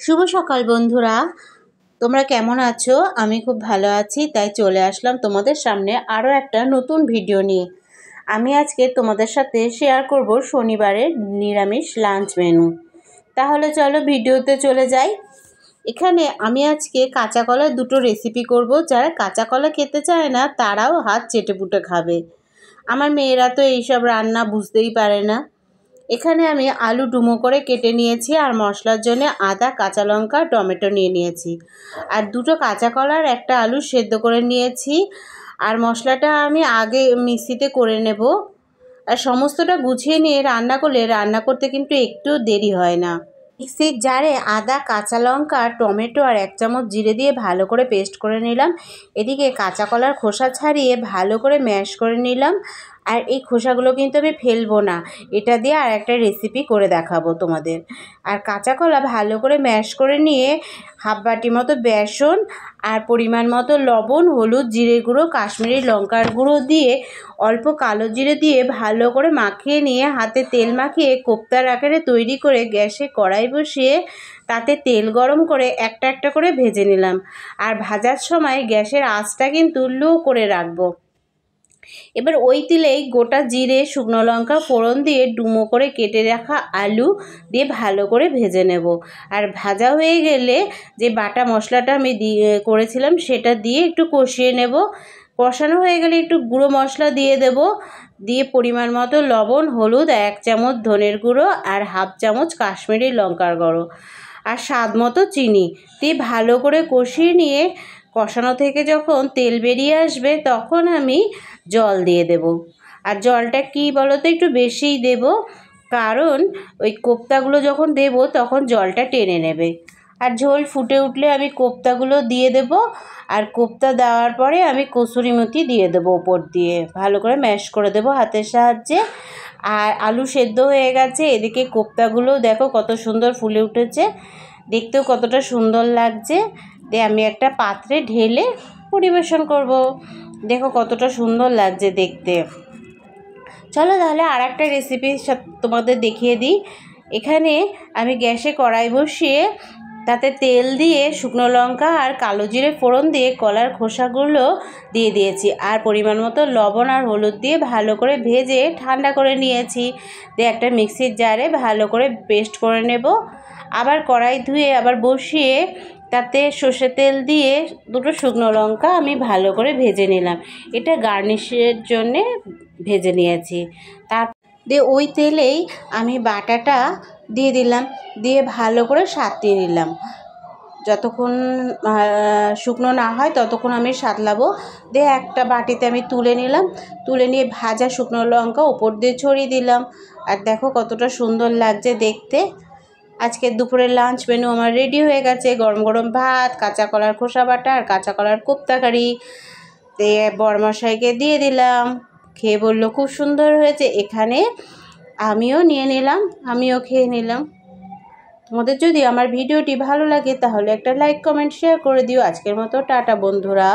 শুভ সকাল বন্ধুরা, তোমরা কেমন আছো? আমি খুব ভালো আছি, তাই চলে আসলাম তোমাদের সামনে আরও একটা নতুন ভিডিও নিয়ে। আমি আজকে তোমাদের সাথে শেয়ার করব শনিবারের নিরামিষ লাঞ্চ মেনু। তাহলে চলো ভিডিওতে চলে যাই। এখানে আমি আজকে কাঁচা কলার দুটো রেসিপি করব। যারা কাঁচা কলা খেতে চায় না তারাও হাত চেটেপুটে খাবে। আমার মেয়েরা তো এইসব রান্না বুঝতেই পারে না। এখানে আমি আলু ডুমো করে কেটে নিয়েছি, আর মশলার জন্য আদা, কাঁচা লঙ্কা, টমেটো নিয়ে নিয়েছি, আর দুটো কাঁচা কলার একটা আলু সেদ্ধ করে নিয়েছি। আর মশলাটা আমি আগে মিক্সিতে করে নেব। আর সমস্তটা গুছিয়ে নিয়ে রান্না করতে কিন্তু একটু দেরি হয় না। মিক্সির জারে আদা, কাঁচা লঙ্কা, টমেটো আর 1 চামচ জিরে দিয়ে ভালো করে পেস্ট করে নিলাম। এদিকে কাঁচা কলার খোসা ছাড়িয়ে ভালো করে ম্যাশ করে নিলাম। আর এই খোসাগুলো কিন্তু আমি ফেলবো না, এটা দিয়ে আর একটা রেসিপি করে দেখাবো তোমাদের। আর কাঁচা কলা ভালো করে ম্যাশ করে নিয়ে হাফ বাটি মতো বেসন আর পরিমাণ মতো লবণ, হলুদ, জিরে গুঁড়ো, কাশ্মীরি লঙ্কার গুঁড়ো দিয়ে অল্প কালো জিরে দিয়ে ভালো করে মাখিয়ে নিয়ে হাতে তেল মাখিয়ে কোপ্তার আকারে তৈরি করে গ্যাসে কড়াই বসিয়ে তাতে তেল গরম করে একটা একটা করে ভেজে নিলাম। আর ভাজার সময় গ্যাসের আঁচটা কিন্তু লো করে রাখবো। এবার ওই তেলেই গোটা জিরে, শুকনো লঙ্কা ফোড়ন দিয়ে ডুমো করে কেটে রাখা আলু দিয়ে ভালো করে ভেজে নেব। আর ভাজা হয়ে গেলে যে বাটা মশলাটা আমি করেছিলাম সেটা দিয়ে একটু কষিয়ে নেব। কষানো হয়ে গেলে একটু গুঁড়ো মশলা দিয়ে দেব, দিয়ে পরিমাণ মতো লবণ, হলুদ, 1 চামচ ধনের গুঁড়ো আর হাফ চামচ কাশ্মীরি লঙ্কার গুঁড়ো আর স্বাদ মতো চিনি দিয়ে ভালো করে কষিয়ে নিয়ে কষানো থেকে যখন তেল বেরিয়ে আসবে তখন আমি জল দিয়ে দেব। আর জলটা কি বলো তো, একটু বেশিই দেব, কারণ ওই কোপ্তাগুলো যখন দেব তখন জলটা টেনে নেবে। আর ঝোল ফুটে উঠলে আমি কোপ্তাগুলো দিয়ে দেব। আর কোপ্তা দেওয়ার পরে আমি কসুরি মেথি দিয়ে দেবো ওপর দিয়ে, ভালো করে ম্যাশ করে দেবো হাতের সাহায্যে। আর আলু সেদ্ধ হয়ে গেছে, এদিকে কোপ্তাগুলো দেখো কত সুন্দর ফুলে উঠেছে, দেখতেও কতটা সুন্দর লাগছে। দিয়ে আমি একটা পাত্রে ঢেলে পরিবেশন করব। দেখো কতটা সুন্দর লাগছে দেখতে। চলো তাহলে আর একটা রেসিপি তোমাদের দেখিয়ে দিই। এখানে আমি গ্যাসে কড়াই বসিয়ে তাতে তেল দিয়ে শুকনো লঙ্কা আর কালো জিরে ফোড়ন দিয়ে কলার খোসাগুলো দিয়ে দিয়েছি, আর পরিমাণ মতো লবণ আর হলুদ দিয়ে ভালো করে ভেজে ঠান্ডা করে নিয়েছি। দিয়ে একটা মিক্সির জারে ভালো করে পেস্ট করে নেব। আবার কড়াই ধুয়ে আবার বসিয়ে তাতে সর্ষে তেল দিয়ে দুটো শুকনো লঙ্কা আমি ভালো করে ভেজে নিলাম। এটা গার্নিশের জন্যে ভেজে নিয়েছি। তার দিয়ে ওই তেলেই আমি বাটাটা দিয়ে দিলাম, দিয়ে ভালো করে সাঁতলিয়ে নিলাম। যতক্ষণ শুকনো না হয় ততক্ষণ আমি সাঁতলাবো। দিয়ে একটা বাটিতে আমি তুলে নিলাম, তুলে নিয়ে ভাজা শুকনো লঙ্কা ওপর দিয়ে ছড়িয়ে দিলাম। আর দেখো কতটা সুন্দর লাগছে দেখতে। আজকে দুপুরের লাঞ্চ মেনু আমার রেডি হয়ে গেছে। গরম গরম ভাত, কাঁচা কলার খোসা বাটা আর কাঁচা কলার কোপ্তা কারি দিয়ে বরমশাইকে দিয়ে দিলাম। খেয়ে বললো খুব সুন্দর হয়েছে। এখানে আমিও নিয়ে নিলাম, আমিও খেয়ে নিলাম। তোমাদের যদি আমার ভিডিওটি ভালো লাগে তাহলে একটা লাইক, কমেন্ট, শেয়ার করে দিও। আজকের মতো টাটা বন্ধুরা।